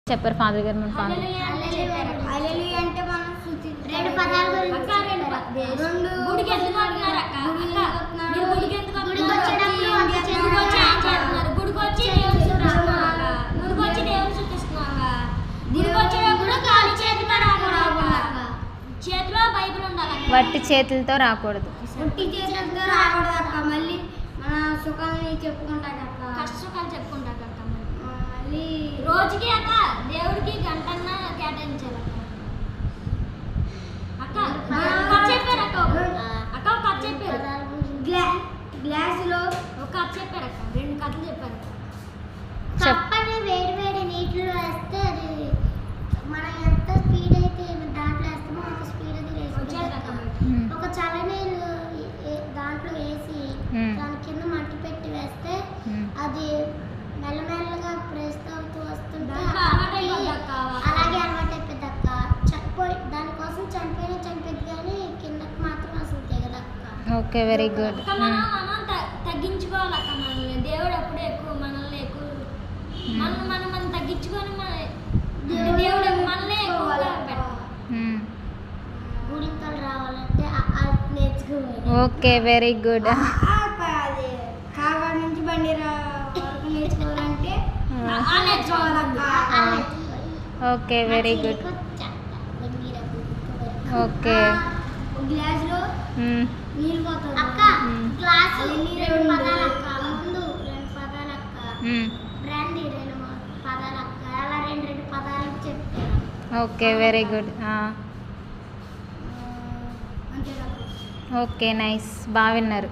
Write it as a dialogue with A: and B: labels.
A: చెప్పారు ఫాదర్ గారు మన ఫాదర్
B: హల్లెలూయా అంటే మనం రెండు పదాలు రెండు గుడికి ఎందుకు అంటున్నారు అక్క మీరు గుడికి ఎందుకు గుడికి వచ్చేటప్పుడు అంత చేతులు వచ్చి ఏం చేస్తున్నారు గుడికి వచ్చి దేవుని స్తుతిస్తున్నారు గుడికి వచ్చి దేవుని స్తుతిస్తున్నారు గుడికి వచ్చేటప్పుడు ఖాళీ చేతితో రాకూడదు చేతిలో బైబిల్ ఉండాలి
A: వట్టి చేతులతో రాకూడదు
B: వట్టి చేతులతో రాకూడదు అక్క మళ్ళీ మన సుఖాన్ని చెప్పుకుంటాక అక్క కష్ట సుఖాలు చెప్పుకుంటాక అక్క మళ్ళీ రోజుకి అక్క దేవుడికి గంటన్నా కేటాయించాలి అక్క అక్క చెప్పారు అక్క ఒక కథ చెప్పారు గ్లాసులో ఒక కథ చెప్పారు అక్క రెండు కథలు చెప్పారు కప్పని వేడి వేడి నీటిలో వేస్తే అది మనం ఎంత స్పీడ్ అయితే దాంట్లో వేస్తామో అంత స్పీడ్ అది వేసుకుంటాం ఒక చల్లనీళ్ళు దాంట్లో వేసి దాని కింద మట్టి పెట్టి వేస్తే అది మెల్లమెల్లగా ప్రెస్ అవుతూ వస్తుంటే అలాగే అలవాటు అయిపోయింది అక్క చనిపోయి దానికోసం చనిపోయింది కానీ కిందకి మాత్రం అసలు తెగదక్క
A: ఓకే వెరీ గుడ్
B: మనం తగ్గించుకోవాలి అక్క మనల్ని దేవుడు అప్పుడే ఎక్కువ మనల్ని ఎక్కువ మనం తగ్గించుకొని దేవుడు మనల్ని ఎక్కువగా పెట్టాలి గుడికలు రావాలంటే నేర్చుకోవాలి
A: ఓకే వెరీ గుడ్
B: అది కాగా నుంచి బండి వరకు నేర్చుకోవాలంటే
A: ఓకే వెరీ గుడ్ ఓకే
B: గ్లాసులో నీళ్ళు పోతుంది అక్క గ్లాసు రెండు పదాలు అక్క ముందు రెండు పదాలు అక్క బ్రాండీ రెండు పదాలు అక్క అలా రెండు పదాలు చెప్తారు
A: okay very good okay nice బాగా విన్నారు